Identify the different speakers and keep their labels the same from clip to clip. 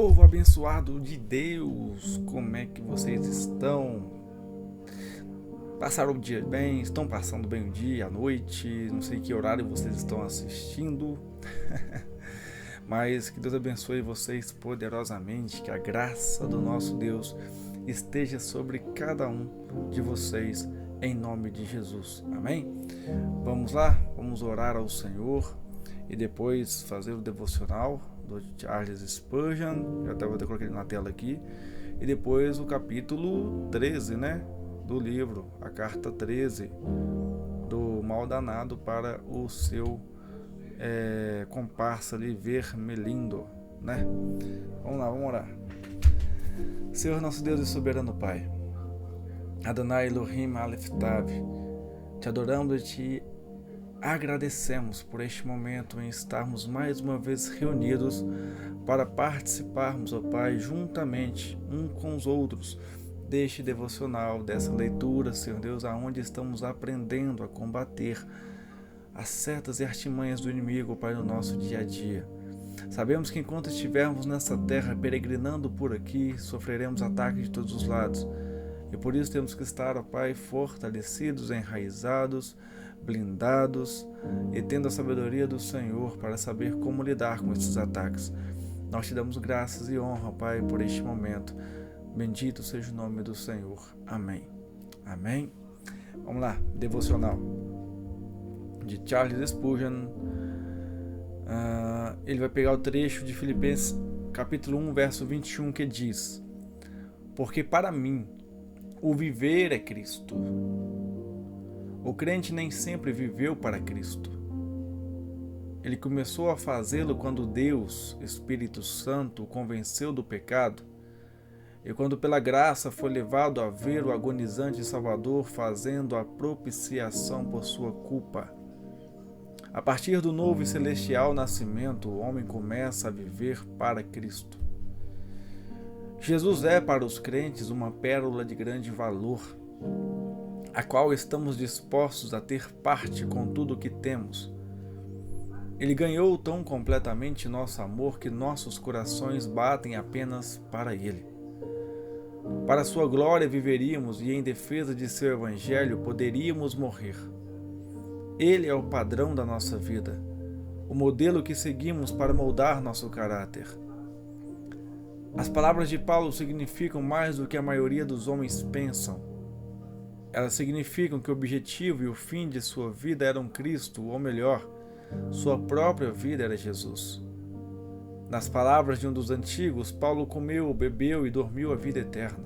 Speaker 1: Povo abençoado de Deus, como é que vocês estão? Passaram o dia bem? Estão passando bem o dia, a noite? Não sei que horário vocês estão assistindo, mas que Deus abençoe vocês poderosamente, que a graça do nosso Deus esteja sobre cada um de vocês, em nome de Jesus. Amém? Vamos lá? Vamos orar ao Senhor e depois fazer o devocional do Charles Spurgeon. Eu até vou colocar ele na tela aqui. E depois o capítulo 13, né? Do livro, a carta 13 do mal danado para o seu comparsa ali, Vermelindo, né? Vamos lá, vamos orar. Senhor nosso Deus e soberano Pai, Adonai Elohim Aleph Tav, te adoramos e te agradecemos por este momento em estarmos mais uma vez reunidos para participarmos, ó Pai, juntamente um com os outros deste devocional, dessa leitura, Senhor Deus, aonde estamos aprendendo a combater as setas e artimanhas do inimigo, Pai, no nosso dia a dia. Sabemos que enquanto estivermos nessa terra peregrinando por aqui, sofreremos ataques de todos os lados. E por isso temos que estar, ó Pai, fortalecidos, enraizados, blindados e tendo a sabedoria do Senhor para saber como lidar com esses ataques. Nós te damos graças e honra, Pai, por este momento. Bendito seja o nome do Senhor. Amém. Amém. Vamos lá, devocional de Charles Spurgeon. Ele vai pegar o trecho de Filipenses capítulo 1, verso 21, que diz: porque para mim o viver é Cristo. O crente nem sempre viveu para Cristo. Ele começou a fazê-lo quando Deus, Espírito Santo, o convenceu do pecado e quando pela graça foi levado a ver o agonizante Salvador fazendo a propiciação por sua culpa. A partir do novo e celestial nascimento, o homem começa a viver para Cristo. Jesus é para os crentes uma pérola de grande valor, a qual estamos dispostos a ter parte com tudo o que temos. Ele ganhou tão completamente nosso amor que nossos corações batem apenas para Ele. Para sua glória viveríamos e em defesa de seu evangelho poderíamos morrer. Ele é o padrão da nossa vida, o modelo que seguimos para moldar nosso caráter. As palavras de Paulo significam mais do que a maioria dos homens pensam. Elas significam que o objetivo e o fim de sua vida eram Cristo, ou melhor, sua própria vida era Jesus. Nas palavras de um dos antigos, Paulo comeu, bebeu e dormiu a vida eterna.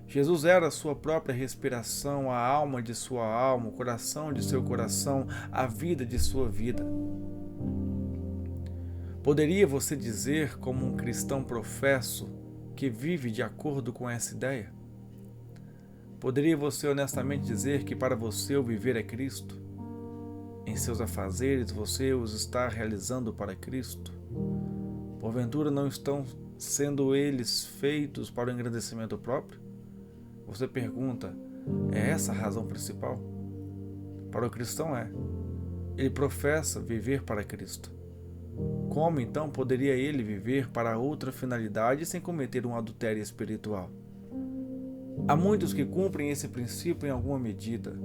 Speaker 1: Jesus era a sua própria respiração, a alma de sua alma, o coração de seu coração, a vida de sua vida. Poderia você dizer, como um cristão professo, que vive de acordo com essa ideia? Poderia você honestamente dizer que para você o viver é Cristo? Em seus afazeres você os está realizando para Cristo? Porventura não estão sendo eles feitos para o engrandecimento próprio? Você pergunta, é essa a razão principal? Para o cristão é. Ele professa viver para Cristo. Como então poderia ele viver para outra finalidade sem cometer um adultério espiritual? Há muitos que cumprem esse princípio em alguma medida.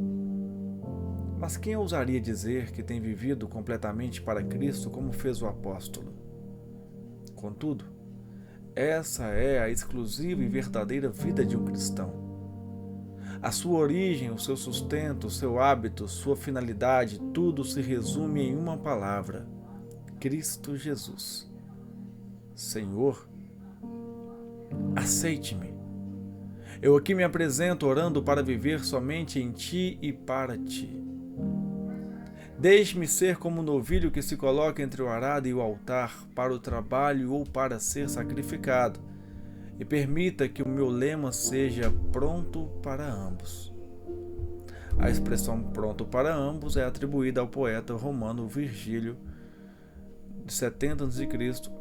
Speaker 1: Mas quem ousaria dizer que tem vivido completamente para Cristo como fez o apóstolo? Contudo, essa é a exclusiva e verdadeira vida de um cristão. A sua origem, o seu sustento, o seu hábito, sua finalidade, tudo se resume em uma palavra: Cristo Jesus. Senhor, aceite-me. Eu aqui me apresento orando para viver somente em Ti e para Ti. Deixe-me ser como um novilho que se coloca entre o arado e o altar para o trabalho ou para ser sacrificado, e permita que o meu lema seja pronto para ambos. A expressão pronto para ambos é atribuída ao poeta romano Virgílio, de 70 a.C.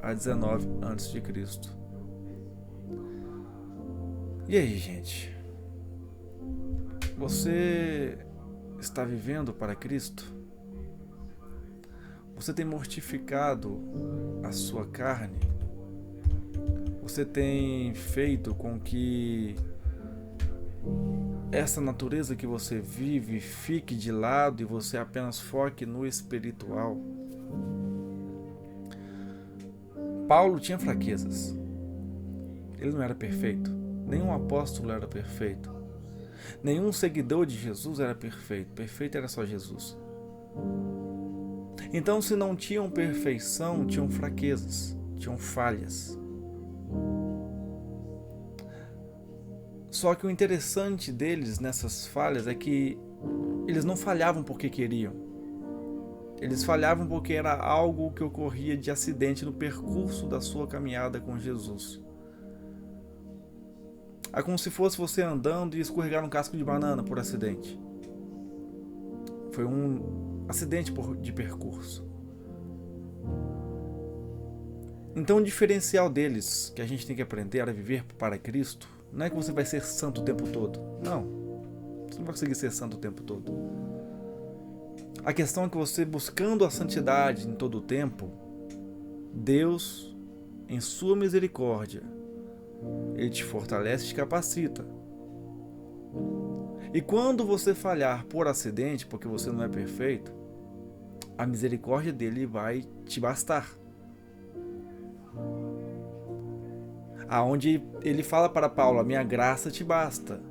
Speaker 1: a 19 a.C. E aí, gente? Você está vivendo para Cristo? Você tem mortificado a sua carne? você tem feito com que essa natureza que você vive fique de lado e você apenas foque no espiritual? Paulo tinha fraquezas. Ele não era perfeito. Nenhum apóstolo era perfeito. Nenhum seguidor de Jesus era perfeito. Perfeito era só Jesus. Então, se não tinham perfeição, tinham fraquezas, tinham falhas. Só que o interessante deles nessas falhas é que eles não falhavam porque queriam. Eles falhavam porque era algo que ocorria de acidente no percurso da sua caminhada com Jesus. É como se fosse você andando e escorregar um casco de banana por acidente. Foi um acidente de percurso. Então o diferencial deles, que a gente tem que aprender a viver para Cristo, não é que você vai ser santo o tempo todo. Não. Você não vai conseguir ser santo o tempo todo. A questão é que você, buscando a santidade em todo o tempo, Deus, em sua misericórdia, Ele te fortalece e te capacita. E quando você falhar por acidente, porque você não é perfeito, a misericórdia dele vai te bastar. Aonde ele fala para Paulo: a minha graça te basta,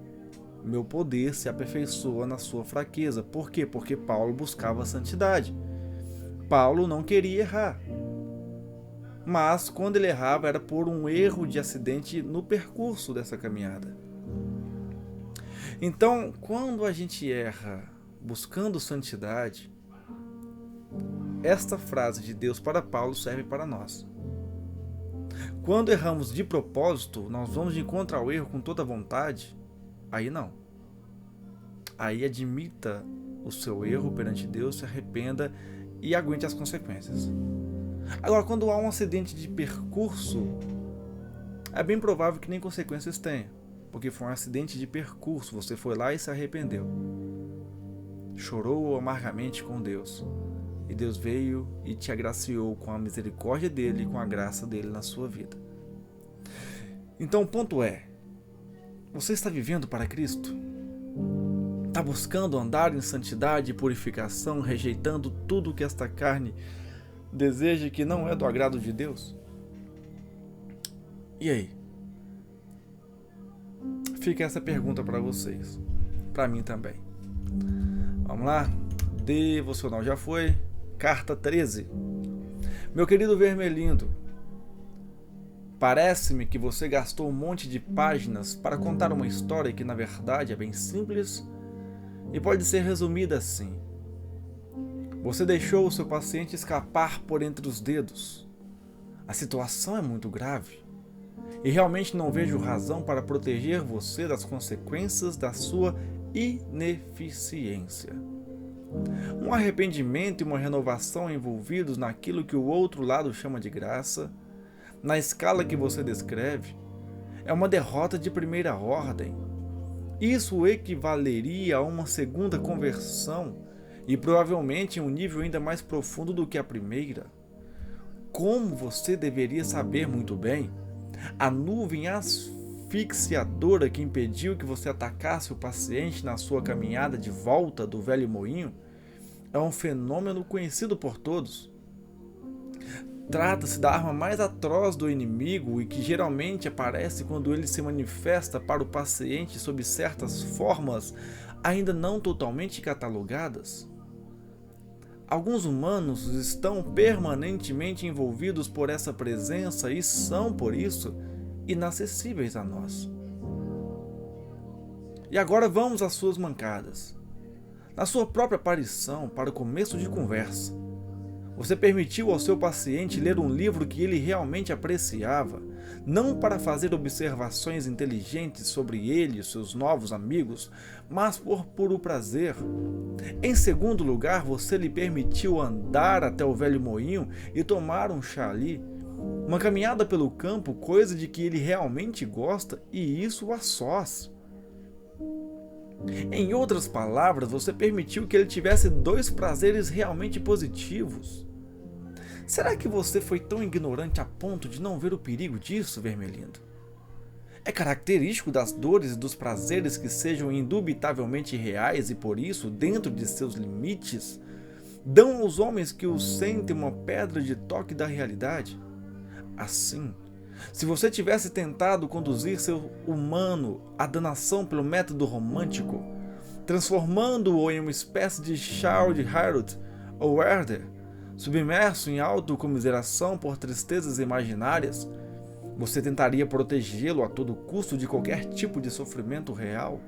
Speaker 1: meu poder se aperfeiçoa na sua fraqueza. Por quê? Porque Paulo buscava a santidade. Paulo não queria errar. Mas quando ele errava era por um erro de acidente no percurso dessa caminhada. Então, quando a gente erra buscando santidade, esta frase de Deus para Paulo serve para nós. Quando erramos de propósito, nós vamos de encontro ao erro com toda vontade, aí não. Aí admita o seu erro perante Deus, se arrependa e aguente as consequências. Agora, quando há um acidente de percurso, é bem provável que nem consequências tenha, porque foi um acidente de percurso, você foi lá e se arrependeu. Chorou amargamente com Deus, e Deus veio e te agraciou com a misericórdia dele e com a graça dele na sua vida. Então o ponto é, você está vivendo para Cristo? Está buscando andar em santidade e purificação, rejeitando tudo que esta carne deseja que não é do agrado de Deus? E aí? Fica essa pergunta para vocês, para mim também. Vamos lá? Devocional já foi. Carta 13. Meu querido Vermelindo, parece-me que você gastou um monte de páginas para contar uma história que na verdade é bem simples e pode ser resumida assim. Você deixou o seu paciente escapar por entre os dedos. A situação é muito grave e realmente não vejo razão para proteger você das consequências da sua ineficiência. Um arrependimento e uma renovação envolvidos naquilo que o outro lado chama de graça, na escala que você descreve, é uma derrota de primeira ordem. Isso equivaleria a uma segunda conversão e provavelmente em um nível ainda mais profundo do que a primeira. Como você deveria saber muito bem, a nuvem asfixiadora que impediu que você atacasse o paciente na sua caminhada de volta do velho moinho é um fenômeno conhecido por todos. Trata-se da arma mais atroz do inimigo e que geralmente aparece quando ele se manifesta para o paciente sob certas formas ainda não totalmente catalogadas. Alguns humanos estão permanentemente envolvidos por essa presença e são, por isso, inacessíveis a nós. E agora vamos às suas mancadas. Na sua própria aparição, para o começo de conversa, você permitiu ao seu paciente ler um livro que ele realmente apreciava, não para fazer observações inteligentes sobre ele e seus novos amigos, mas por puro prazer. Em segundo lugar, você lhe permitiu andar até o velho moinho e tomar um chá ali, uma caminhada pelo campo, coisa de que ele realmente gosta, e isso a sós. Em outras palavras, você permitiu que ele tivesse dois prazeres realmente positivos. Será que você foi tão ignorante a ponto de não ver o perigo disso, Vermelindo? É característico das dores e dos prazeres que sejam indubitavelmente reais e, por isso, dentro de seus limites, dão aos homens que os sentem uma pedra de toque da realidade? Assim, se você tivesse tentado conduzir seu humano à danação pelo método romântico, transformando-o em uma espécie de Childe Harold ou Werther, submerso em autocomiseração por tristezas imaginárias, você tentaria protegê-lo a todo custo de qualquer tipo de sofrimento real?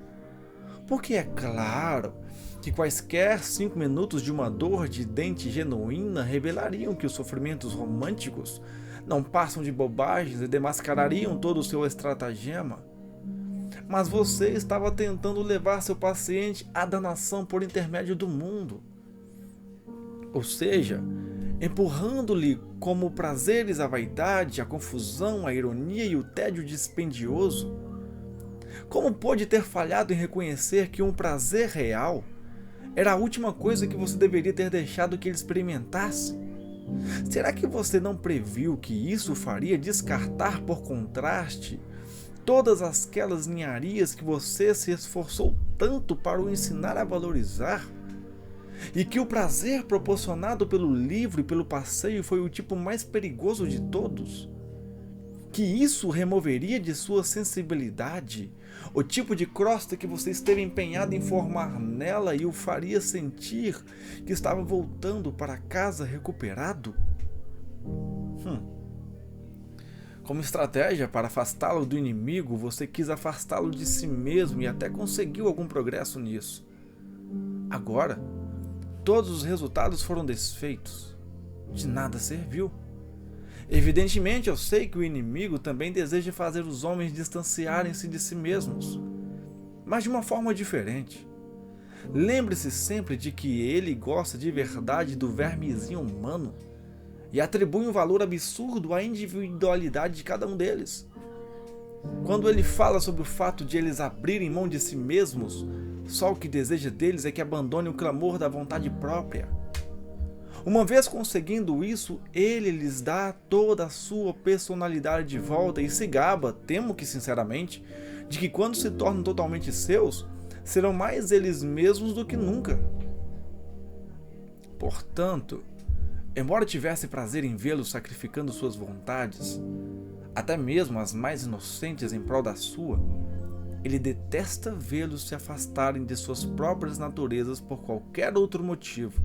Speaker 1: Porque é claro que quaisquer 5 minutos de uma dor de dente genuína revelariam que os sofrimentos românticos não passam de bobagens e desmascarariam todo o seu estratagema. Mas você estava tentando levar seu paciente à danação por intermédio do mundo. Ou seja, empurrando-lhe como prazeres a vaidade, a confusão, a ironia e o tédio dispendioso. Como pôde ter falhado em reconhecer que um prazer real era a última coisa que você deveria ter deixado que ele experimentasse? Será que você não previu que isso faria descartar por contraste todas aquelas ninharias que você se esforçou tanto para o ensinar a valorizar? E que o prazer proporcionado pelo livro e pelo passeio foi o tipo mais perigoso de todos? Que isso removeria de sua sensibilidade o tipo de crosta que você esteve empenhado em formar nela e o faria sentir que estava voltando para casa recuperado? Como estratégia para afastá-lo do inimigo, você quis afastá-lo de si mesmo e até conseguiu algum progresso nisso. Agora, todos os resultados foram desfeitos. De nada serviu. Evidentemente, eu sei que o inimigo também deseja fazer os homens distanciarem-se de si mesmos, mas de uma forma diferente. Lembre-se sempre de que ele gosta de verdade do vermezinho humano e atribui um valor absurdo à individualidade de cada um deles. Quando ele fala sobre o fato de eles abrirem mão de si mesmos, só o que deseja deles é que abandone o clamor da vontade própria. Uma vez conseguindo isso, ele lhes dá toda a sua personalidade de volta e se gaba, temo que sinceramente, de que quando se tornam totalmente seus, serão mais eles mesmos do que nunca. Portanto, embora tivesse prazer em vê-los sacrificando suas vontades, até mesmo as mais inocentes em prol da sua, ele detesta vê-los se afastarem de suas próprias naturezas por qualquer outro motivo,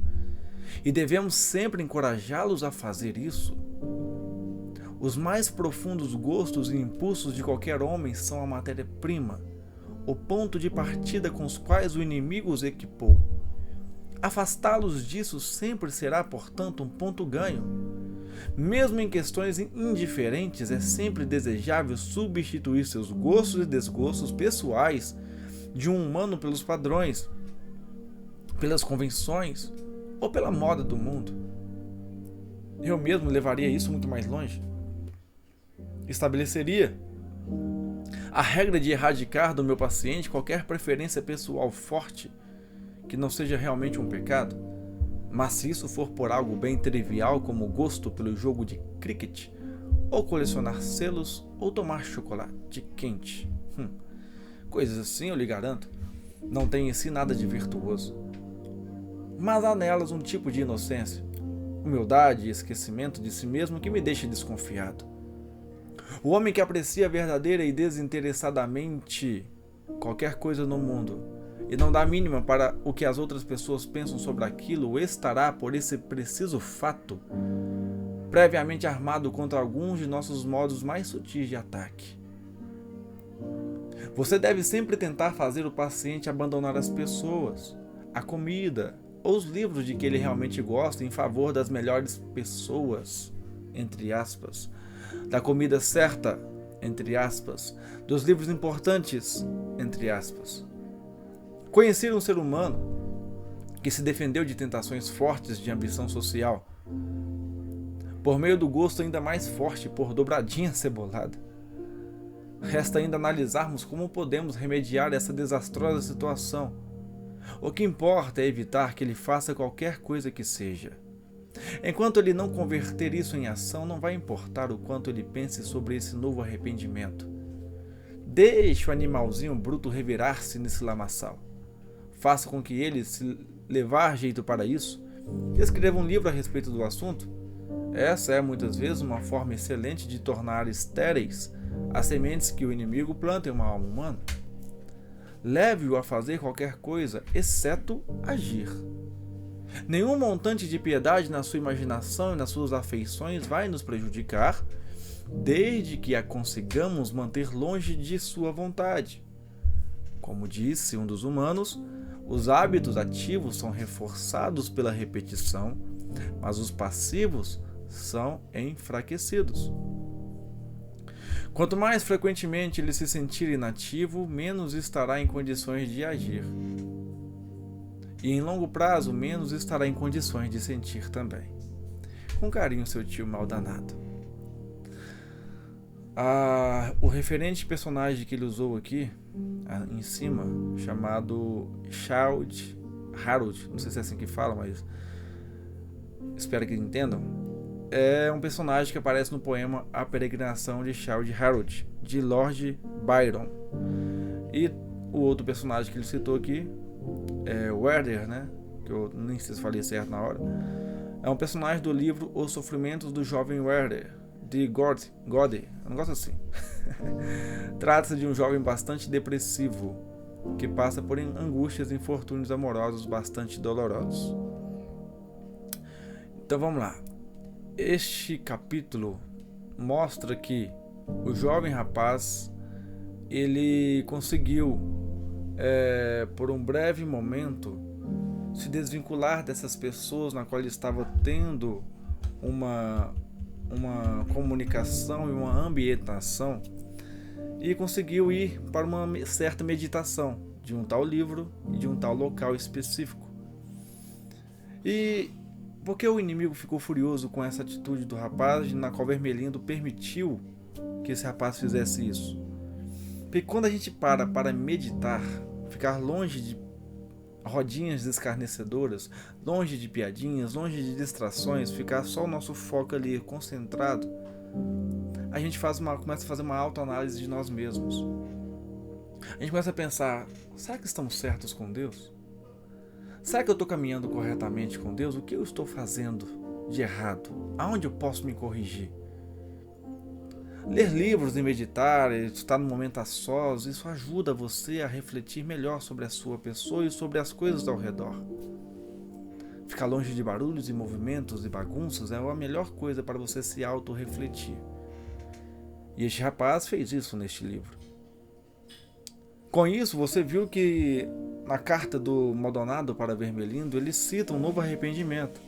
Speaker 1: e devemos sempre encorajá-los a fazer isso. Os mais profundos gostos e impulsos de qualquer homem são a matéria-prima, o ponto de partida com os quais o inimigo os equipou. Afastá-los disso sempre será, portanto, um ponto ganho. Mesmo em questões indiferentes, é sempre desejável substituir seus gostos e desgostos pessoais de um humano pelos padrões, pelas convenções ou pela moda do mundo. Eu mesmo levaria isso muito mais longe. Estabeleceria a regra de erradicar do meu paciente qualquer preferência pessoal forte que não seja realmente um pecado, mas se isso for por algo bem trivial como o gosto pelo jogo de cricket, ou colecionar selos, ou tomar chocolate quente, coisas assim, eu lhe garanto, não tem em si nada de virtuoso. Mas há nelas um tipo de inocência, humildade e esquecimento de si mesmo que me deixa desconfiado. O homem que aprecia verdadeira e desinteressadamente qualquer coisa no mundo e não dá a mínima para o que as outras pessoas pensam sobre aquilo, estará, por esse preciso fato, previamente armado contra alguns de nossos modos mais sutis de ataque. Você deve sempre tentar fazer o paciente abandonar as pessoas, a comida ou os livros de que ele realmente gosta em favor das melhores pessoas, entre aspas, da comida certa, entre aspas, dos livros importantes, entre aspas. Conhecer um ser humano que se defendeu de tentações fortes de ambição social, por meio do gosto ainda mais forte por dobradinha cebolada. Resta ainda analisarmos como podemos remediar essa desastrosa situação. O que importa é evitar que ele faça qualquer coisa que seja. Enquanto ele não converter isso em ação, não vai importar o quanto ele pense sobre esse novo arrependimento. Deixe o animalzinho bruto revirar-se nesse lamaçal. Faça com que ele, se levar jeito para isso, escreva um livro a respeito do assunto. Essa é muitas vezes uma forma excelente de tornar estéreis as sementes que o inimigo planta em uma alma humana. Leve-o a fazer qualquer coisa, exceto agir. Nenhum montante de piedade na sua imaginação e nas suas afeições vai nos prejudicar, desde que a consigamos manter longe de sua vontade. Como disse um dos humanos, os hábitos ativos são reforçados pela repetição, mas os passivos são enfraquecidos. Quanto mais frequentemente ele se sentir inativo, menos estará em condições de agir. E em longo prazo, menos estará em condições de sentir também. Com carinho, seu tio maldanado. O referente personagem que ele usou aqui, em cima, chamado Childe Harold, não sei se é assim que fala, mas espero que entendam, é um personagem que aparece no poema A Peregrinação de Childe Harold, de Lord Byron. E o outro personagem que ele citou aqui é Werther, né? Que eu nem sei se falei certo na hora. É um personagem do livro Os Sofrimentos do Jovem Werther, de Gode, eu não gosto assim. Trata-se de um jovem bastante depressivo, que passa por angústias e infortúnios amorosos bastante dolorosos. Então vamos lá. Este capítulo mostra que o jovem rapaz, ele conseguiu, por um breve momento, se desvincular dessas pessoas na qual ele estava tendo uma comunicação e uma ambientação, e conseguiu ir para uma certa meditação de um tal livro e de um tal local específico. E porque o inimigo ficou furioso com essa atitude do rapaz, na qual Vermelindo permitiu que esse rapaz fizesse isso? Porque quando a gente para meditar, ficar longe de rodinhas escarnecedoras, longe de piadinhas, longe de distrações, ficar só o nosso foco ali concentrado, a gente começa a fazer uma autoanálise de nós mesmos. A gente começa a pensar, será que estamos certos com Deus? Será que eu estou caminhando corretamente com Deus? O que eu estou fazendo de errado? Aonde eu posso me corrigir? Ler livros e meditar, estar no momento a sós, isso ajuda você a refletir melhor sobre a sua pessoa e sobre as coisas ao redor. Ficar longe de barulhos e movimentos e bagunças é a melhor coisa para você se auto-refletir. E este rapaz fez isso neste livro. Com isso, você viu que na carta do Maldonado para Vermelindo, ele cita um novo arrependimento.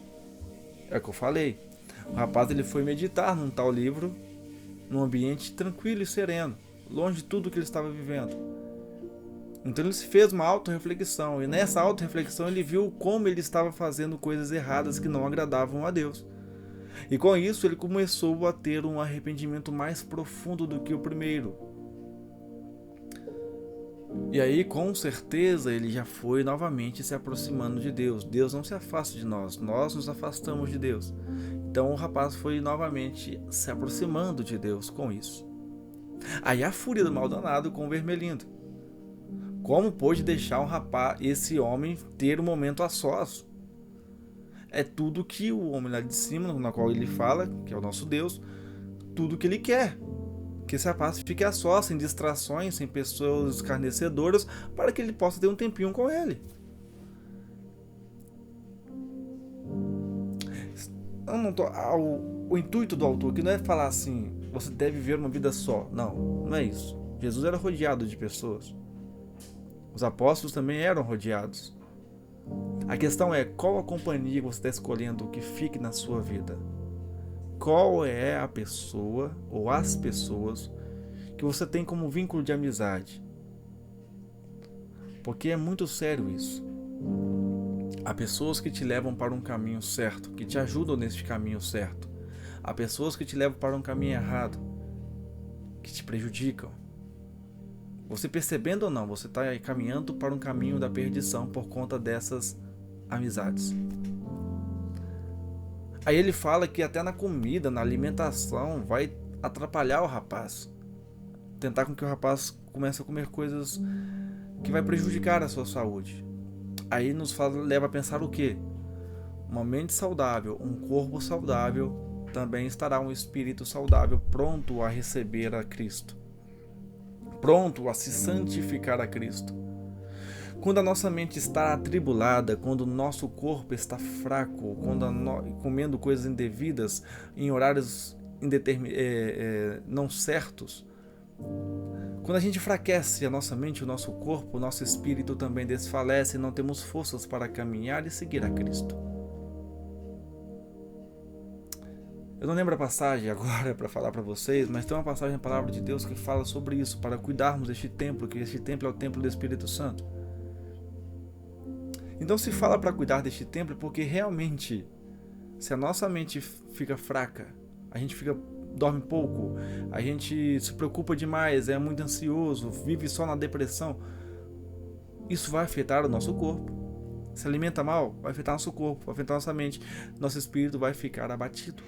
Speaker 1: É o que eu falei. O rapaz ele foi meditar num tal livro, num ambiente tranquilo e sereno, longe de tudo que ele estava vivendo. Então ele se fez uma auto-reflexão, e nessa auto-reflexão ele viu como ele estava fazendo coisas erradas que não agradavam a Deus. E com isso ele começou a ter um arrependimento mais profundo do que o primeiro. E aí, com certeza, ele já foi novamente se aproximando de Deus. Deus não se afasta de nós, nós nos afastamos de Deus. Então o rapaz foi novamente se aproximando de Deus com isso. Aí a fúria do Maldonado com o Vermelindo. Como pôde deixar esse homem ter um momento a sós? É tudo que o homem lá de cima, na qual ele fala, que é o nosso Deus, tudo que ele quer. Que esse rapaz fique a sós, sem distrações, sem pessoas escarnecedoras, para que ele possa ter um tempinho com ele. O intuito do autor aqui não é falar assim, você deve viver uma vida só. Não é isso. Jesus era rodeado de pessoas. Os apóstolos também eram rodeados. A questão é qual a companhia que você está escolhendo que fique na sua vida. Qual é a pessoa ou as pessoas que você tem como vínculo de amizade? Porque é muito sério isso. Há pessoas que te levam para um caminho certo, que te ajudam nesse caminho certo. Há pessoas que te levam para um caminho errado, que te prejudicam. Você percebendo ou não, você está caminhando para um caminho da perdição por conta dessas amizades. Aí ele fala que até na comida, na alimentação, vai atrapalhar o rapaz. Tentar com que o rapaz comece a comer coisas que vai prejudicar a sua saúde. Aí leva a pensar o quê? Uma mente saudável, um corpo saudável, também estará um espírito saudável pronto a receber a Cristo, pronto a se santificar a Cristo. Quando a nossa mente está atribulada, quando o nosso corpo está fraco, quando comendo coisas indevidas em horários não certos, quando a gente enfraquece a nossa mente, o nosso corpo, o nosso espírito também desfalece e não temos forças para caminhar e seguir a Cristo. Eu não lembro a passagem agora para falar para vocês, mas tem uma passagem na Palavra de Deus que fala sobre isso, para cuidarmos deste templo, que este templo é o templo do Espírito Santo. Então se fala para cuidar deste templo porque realmente, se a nossa mente fica fraca, a gente dorme pouco, a gente se preocupa demais, é muito ansioso, vive só na depressão, isso vai afetar o nosso corpo. Se alimenta mal, vai afetar nosso corpo, vai afetar nossa mente, nosso espírito vai ficar abatido.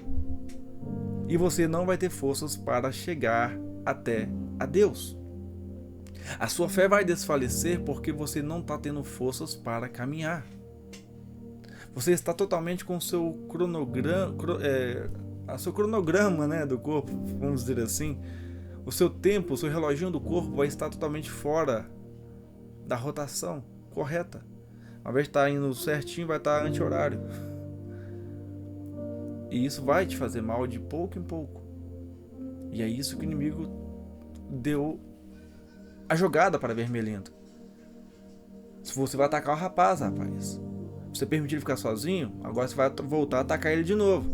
Speaker 1: E você não vai ter forças para chegar até a Deus. A sua fé vai desfalecer porque você não está tendo forças para caminhar. Você está totalmente com o seu cronograma, né, do corpo, vamos dizer assim. O seu tempo, o seu reloginho do corpo vai estar totalmente fora da rotação correta. Ao invés de estar indo certinho, vai estar anti-horário. E isso vai te fazer mal de pouco em pouco. E é isso que o inimigo deu a jogada para Vermelhinho. Se você vai atacar o rapaz. Você permitir ele ficar sozinho, agora você vai voltar a atacar ele de novo.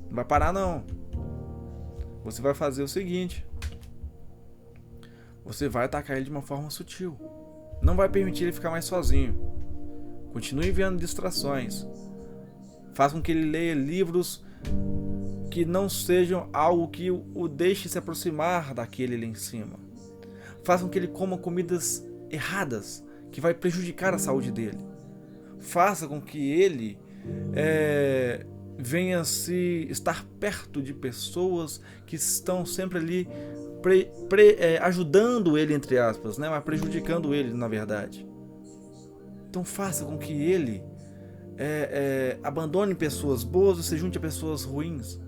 Speaker 1: Não vai parar não. Você vai fazer o seguinte. Você vai atacar ele de uma forma sutil. Não vai permitir ele ficar mais sozinho. Continue enviando distrações. Faça com que ele leia livros que não sejam algo que o deixe se aproximar daquele ali em cima. Faça com que ele coma comidas erradas, que vai prejudicar a saúde dele. Faça com que ele venha se estar perto de pessoas que estão sempre ali ajudando ele, entre aspas, né? Mas prejudicando ele, na verdade. Então faça com que ele abandone pessoas boas e se junte a pessoas ruins.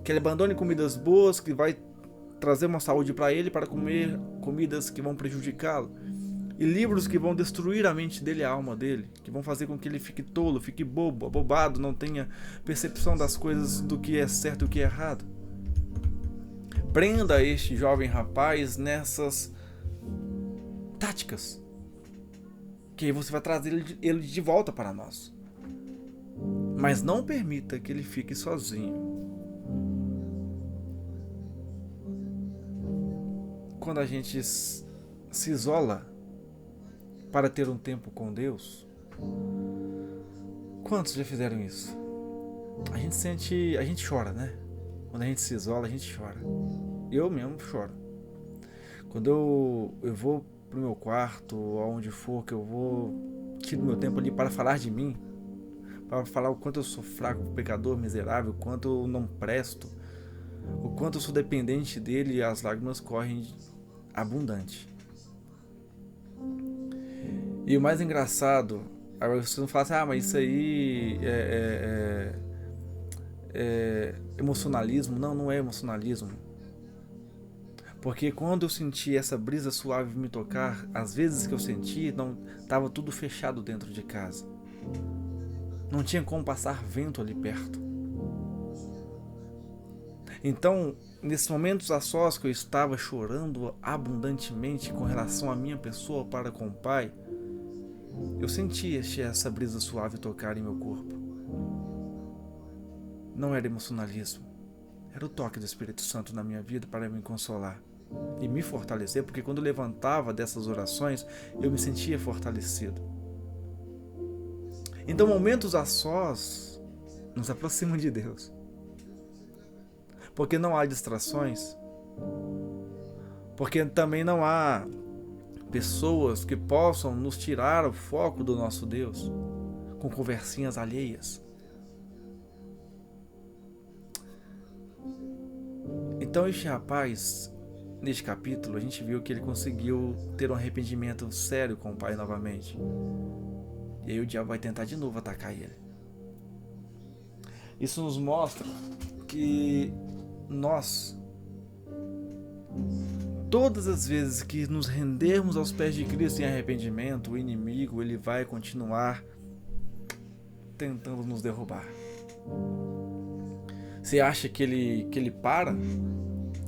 Speaker 1: Que ele abandone comidas boas que vai trazer uma saúde para ele, para comer comidas que vão prejudicá-lo. E livros que vão destruir a mente dele, a alma dele, que vão fazer com que ele fique tolo, fique bobo, abobado, não tenha percepção das coisas, do que é certo e o que é errado. Prenda este jovem rapaz nessas táticas, que aí você vai trazer ele de volta para nós. Mas não permita que ele fique sozinho. Quando a gente se isola para ter um tempo com Deus, quantos já fizeram isso? A gente chora, né? Quando a gente se isola, a gente chora. Eu mesmo choro. Quando eu vou pro meu quarto, aonde for que eu vou, tiro meu tempo ali para falar de mim, para falar o quanto eu sou fraco, pecador, miserável, o quanto eu não presto, o quanto eu sou dependente dele, e as lágrimas correm abundante. E o mais engraçado, agora você não fala assim, mas isso aí é emocionalismo. Não, não é emocionalismo. Porque quando eu senti essa brisa suave me tocar, às vezes que eu senti, não estava tudo fechado dentro de casa. Não tinha como passar vento ali perto. Então, nesses momentos a sós que eu estava chorando abundantemente com relação à minha pessoa para com o Pai, eu senti essa brisa suave tocar em meu corpo. Não era emocionalismo. Era o toque do Espírito Santo na minha vida para me consolar e me fortalecer, porque quando eu levantava dessas orações, eu me sentia fortalecido. Então, momentos a sós nos aproximam de Deus. Porque não há distrações. Porque também não há pessoas que possam nos tirar o foco do nosso Deus com conversinhas alheias. Então este rapaz, neste capítulo, a gente viu que ele conseguiu ter um arrependimento sério com o pai novamente. E aí o diabo vai tentar de novo atacar ele. Isso nos mostra que nós, todas as vezes que nos rendermos aos pés de Cristo em arrependimento, o inimigo ele vai continuar tentando nos derrubar. Você acha que ele para?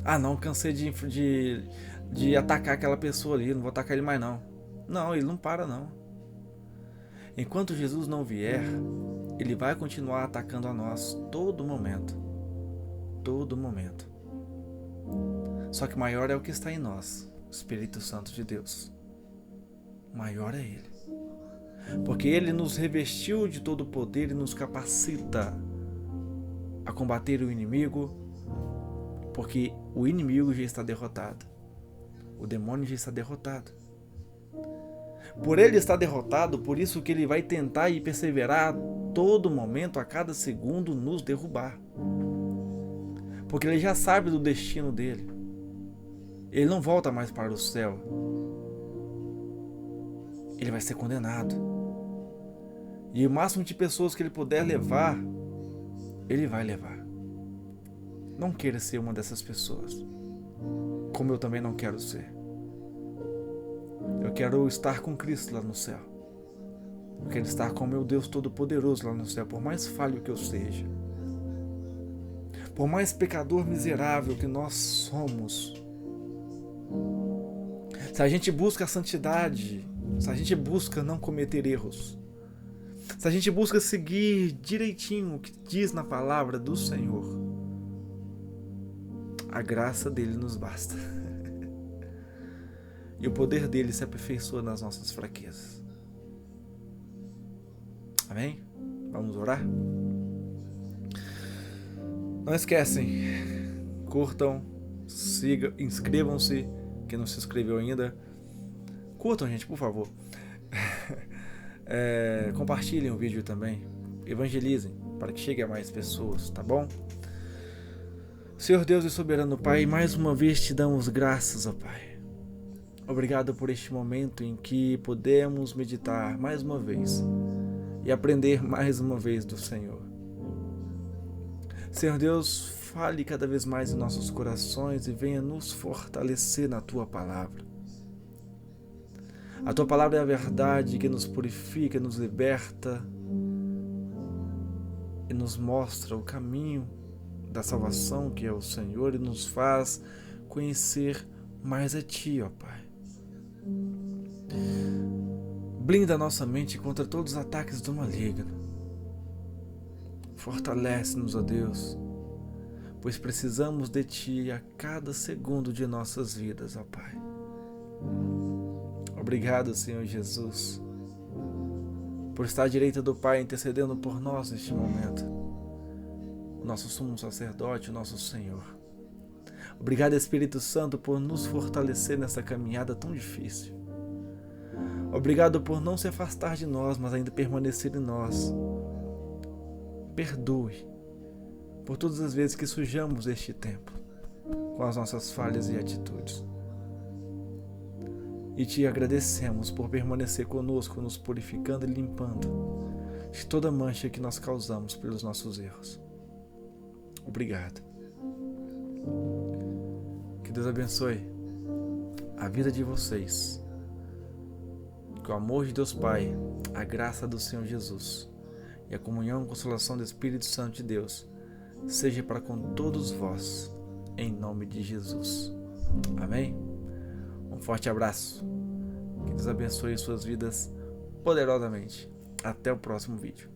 Speaker 1: Ah, não, cansei de atacar aquela pessoa ali, não vou atacar ele mais não. Não, ele não para não. Enquanto Jesus não vier, ele vai continuar atacando a nós todo momento. Todo momento. Só que maior é o que está em nós, o Espírito Santo de Deus. Maior é Ele. Porque Ele nos revestiu de todo o poder e nos capacita a combater o inimigo, porque o inimigo já está derrotado. O demônio já está derrotado. Por ele estar derrotado, por isso que ele vai tentar e perseverar a todo momento, a cada segundo, nos derrubar. Porque ele já sabe do destino dele. Ele não volta mais para o céu. Ele vai ser condenado. E o máximo de pessoas que ele puder levar, ele vai levar. Não queira ser uma dessas pessoas. Como eu também não quero ser. Eu quero estar com Cristo lá no céu. Eu quero estar com meu Deus Todo-Poderoso lá no céu, por mais falho que eu seja. Por mais pecador miserável que nós somos. Se a gente busca a santidade, se a gente busca não cometer erros, se a gente busca seguir direitinho o que diz na palavra do Senhor, a graça dele nos basta. E o poder dele se aperfeiçoa nas nossas fraquezas. Amém? Vamos orar? Não esquecem, curtam, sigam, inscrevam-se, quem não se inscreveu ainda. Curtam, gente, por favor. Compartilhem o vídeo também. Evangelizem, para que chegue a mais pessoas, tá bom? Senhor Deus e soberano Pai, mais uma vez te damos graças, ó Pai. Obrigado por este momento em que podemos meditar mais uma vez e aprender mais uma vez do Senhor. Senhor Deus, fale cada vez mais em nossos corações e venha nos fortalecer na Tua Palavra. A Tua Palavra é a verdade que nos purifica, nos liberta e nos mostra o caminho da salvação que é o Senhor e nos faz conhecer mais a Ti, ó Pai. Blinda nossa mente contra todos os ataques do maligno. Fortalece-nos, ó Deus, pois precisamos de Ti a cada segundo de nossas vidas, ó Pai. Obrigado, Senhor Jesus, por estar à direita do Pai intercedendo por nós neste momento. O nosso sumo sacerdote, o nosso Senhor. Obrigado, Espírito Santo, por nos fortalecer nessa caminhada tão difícil. Obrigado por não se afastar de nós, mas ainda permanecer em nós. Perdoe por todas as vezes que sujamos este templo com as nossas falhas e atitudes. E Te agradecemos por permanecer conosco, nos purificando e limpando de toda mancha que nós causamos pelos nossos erros. Obrigado. Que Deus abençoe a vida de vocês. Que o amor de Deus Pai, a graça do Senhor Jesus e a comunhão e consolação do Espírito Santo de Deus seja para com todos vós, em nome de Jesus. Amém? Um forte abraço. Que Deus abençoe suas vidas poderosamente. Até o próximo vídeo.